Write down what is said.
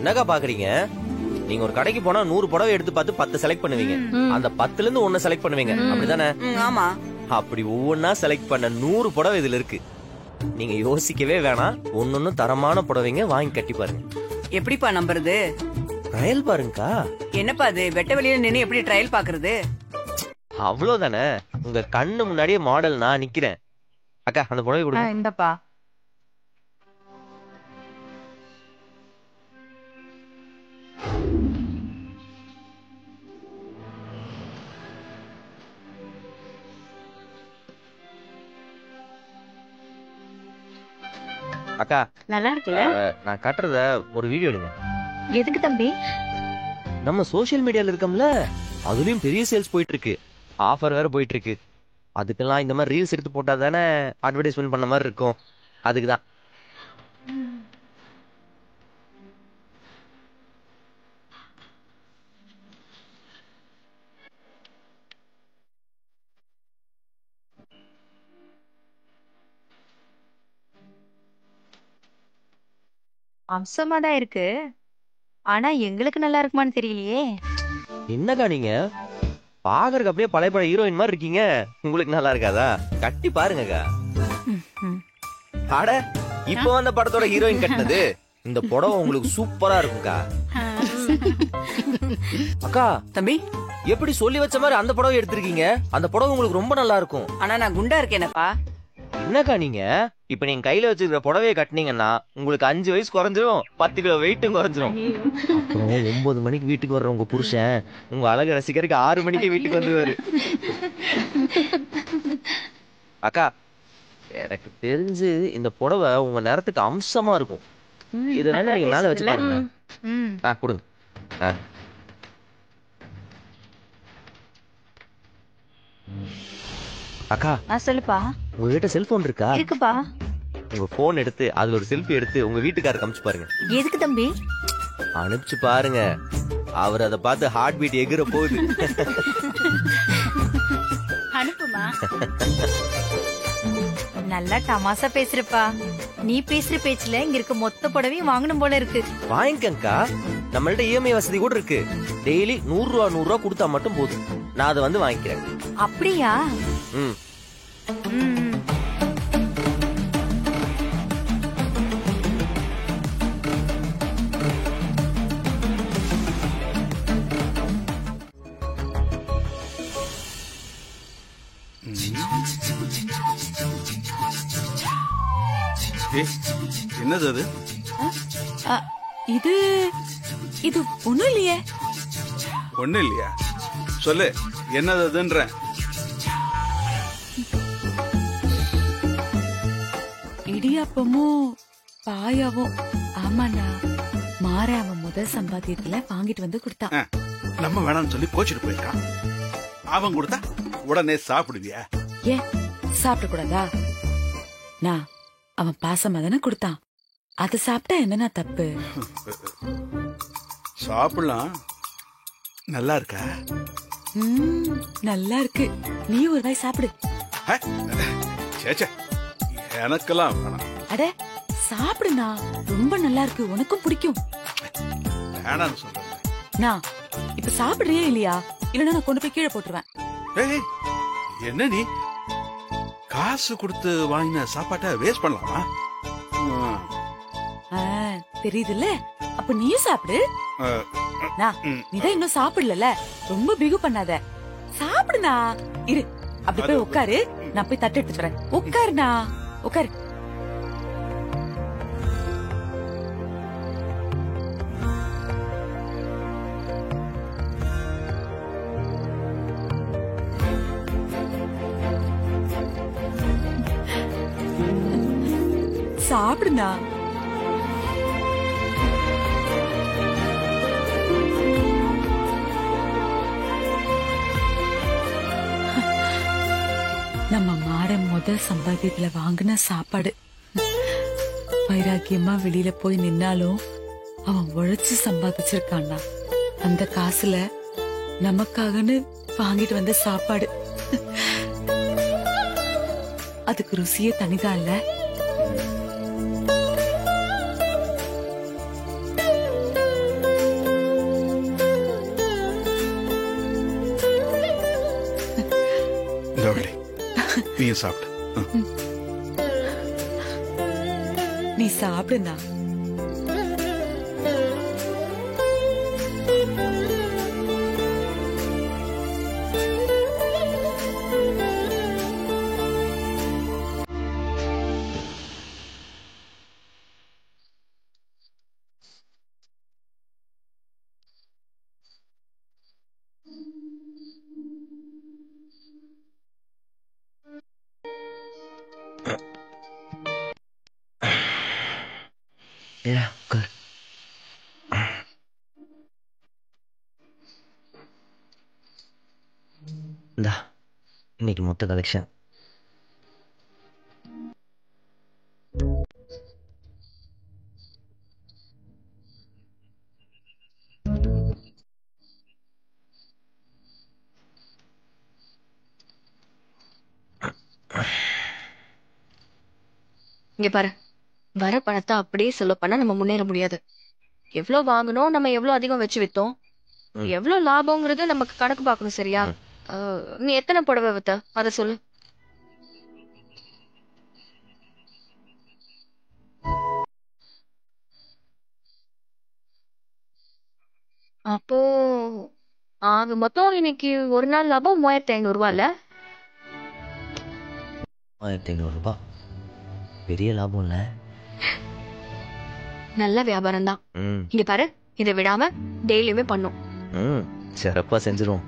என்னக்கா பாக்குறீங்க? நீங்க ஒரு கடைக்கு போனா 100 புடவை எடுத்து பார்த்து 10 செலக்ட் பண்ணுவீங்க. அந்த 10ல இருந்து 1 செலக்ட் பண்ணுவீங்க. அப்படிதானே? ஆமா. அப்படி ஒவ்வொன்னா செலக்ட் பண்ண 100 புடவை இதுல இருக்கு. நீங்க யோசிக்கவே வேணாம். ஒன்னொன்னு தரமான புடவைங்க, வாங்கி கட்டி பாருங்க. எப்படிப்பா நம்புறது? ட்ரையல் பாருங்கக்கா. என்னப்பா அது வெட்ட வெளியில நின்னு எப்படி ட்ரையல் பாக்குறது? அவ்வளவுதானே. உங்க கண்ணு முன்னாடியே மாடல் நான் நிக்கிறேன். அக்கா அந்த புடவை கொடுங்க. இந்தப்பா. அக்கா நல்லா இருக்குல்ல? நான் கட்டுறத ஒரு வீடியோ எடுங்க. எதுக்கு தம்பி? நம்ம சோசியல் மீடியால இருக்கோம்ல, அதுலயும் பெரிய சேல்ஸ் போயிட்டு இருக்கு. ஆஃபர் வேற போயிட்டு இருக்கு. அதுக்கெல்லாம் இந்த மாதிரி ரீல்ஸ் எடுத்து போட்டா தானே அட்வர்டைஸ்மெண்ட் பண்ண மாதிரி இருக்கும். அதுக்குதான். அம்சமா தான் இருக்கு. ஆனா எங்களுக்கு நல்லா இருக்குமான்னு தெரியலையே. என்னக்கா நீங்க பாக்குறதுக்கு அப்படியே பழைய பழைய ஹீரோயின் மாதிரி இருக்கீங்க. உங்களுக்கு நல்லா இருக்காதா? கட்டி பாருங்கக்கா. அட இப்ப வந்த படத்தோட ஹீரோயின் கட்டினது. இந்த புடவை உங்களுக்கு சூப்பரா இருக்கும்க்கா. அக்கா தம்பி, எப்படி சொல்லி வச்ச மாதிரி அந்த புடவை எடுத்திருக்கீங்க. அந்த புடவை உங்களுக்கு ரொம்ப நல்லா இருக்கும். ஆனா நான் குண்டா இருக்கேனப்பா. என்னக்கா நீங்க இப்ப நீங்க கையில வச்சிருக்கிற புடவையை கட்டினீங்கன்னா உங்களுக்கு 5 வயசு குறைஞ்சிரும், 10 கிலோ வெயிட்டும் குறைஞ்சிரும். அப்புறம் 9 மணிக்கு வீட்டுக்கு வர்ற உங்க புருஷன் உங்க அழகு ரசிக்கிறதுக்கு 6 மணிக்கே வீட்டுக்கு வந்துருவாரு. அக்கா எனக்கு தெரிஞ்சு இந்த புடவை உங்க நேரத்துக்கு அம்சமா இருக்கும். இதனால நீங்க மேல வச்சு பாருங்க. கொடுங்க. அக்கா சொல்லுப்பா. உங்ககிட்ட செல்போன் இருக்கா? இருக்குப்பா. உங்க போன் எடுத்து அதுல ஒரு செல்ஃபி எடுத்து உங்க வீட்டுக்காரருக்கு அனுப்பிச்சு பாருங்க. எதுக்கு தம்பி? அனுப்பிச்சு பாருங்க. அவர் அதை பார்த்து ஹார்ட் பீட் எகிற போகுது. அனுப்புமா. நல்லா தமாசா பேசுறப்பா. நீ பேசுற பேச்சுல இங்க இருக்க மொத்த புடவையும் வாங்கணும் போல இருக்கு. வாங்கிக்கங்கா. நம்மள்ட்ட இஎம்ஐ வசதி கூட இருக்கு. டெய்லி 100 ரூபா 100 ரூபா கொடுத்தா மட்டும் போதும். நான் அதை வந்து வாங்கிக்கிறேன். அப்படியா? ம். என்னது அது? இது இது ஒண்ணும் இல்லையே. ஒண்ணு இல்லையா? சொல்லு, என்னது அதுன்ற? இடியாப்பமும் பாயாவும். ஆமாண்ணா, மாற அவன் முதல் சம்பாத்தியத்துல வாங்கிட்டு வந்து கொடுத்தான். நம்ம வேணாம்னு சொல்லி கோச்சிட்டு போயிட்டான். அவன் கொடுத்தா உடனே சாப்பிடுவியா? ஏன் சாப்பிட கூடாதா? நான் அவன் பாசமா தானே கொடுத்தான். அத சாப்பிட்டா என்னன்னா தப்பு? சாப்பிடலாம். நல்லா இருக்கா? நல்லா இருக்கு. நீ ஒரு வாய் சாப்பிடு. சேச்சே, எனக்கெல்லாம் வேணாம். அட சாப்பிடுனா, ரொம்ப நல்லா இருக்கு. உனக்கும் பிடிக்கும். வேணாம்னு சொல்றேன். நான் இப்ப சாப்பிடுறியா இல்லையா? இல்லன்னா நான் கொண்டு போய் கீழே போட்டுருவேன். என்ன நீ காசு கொடுத்து வாங்கின சாப்பாட்டை வேஸ்ட் பண்ணலாமா? தெரியுதுல்ல. அப்ப நீயும் சாப்பிடு. நீதான் இன்னும் சாப்பிடல. ரொம்ப பிகு பண்ணாத. சாப்பிடுனா. இரு, அப்படி போய் உட்காரு. நான் போய் தட்டு எடுத்து வரேன். உட்காருனா, உட்காரு. சாப்பிடுனா. நம்ம மாற முதல் சம்பாத்தியத்துல வாங்கின சாப்பாடு. வைராக்கியமா வெளியில போய் நின்னாலும் அவன் உழைச்சு சம்பாதிச்சிருக்கான்னா. அந்த காசுல நமக்காகன்னு வாங்கிட்டு வந்த சாப்பாடு. அதுக்கு ருசியே தனிதான் இல்ல? நீயும் சாப்பிட்டு. நீ சாப்பிடுனா. இன்னைக்கு மொத்த கலெக்ஷன். இங்க பாரு, வர பணத்தை அப்படியே செலவு பண்ணா நம்ம முன்னேற முடியாது. எவ்வளவு வாங்கணும், நம்ம எவ்வளவு அதிகம் வச்சு வித்தோம், எவ்வளவு லாபம்ங்கிறது நமக்கு கணக்கு பார்க்கணும். சரியா? நீ எத்தனை புடவை வித்த அத சொல்லு. அப்போ ஆக மொத்தம் இன்னைக்கு ஒரு நாள் லாபம் 3500 ரூபாய். இல்ல 1500 ரூபாய் பெரிய லாபம் இல்ல. நல்ல வியாபாரம் தான். இங்க பாரு, இதை விடாம டெய்லியுமே பண்ணும். சிறப்பா செஞ்சிரும்.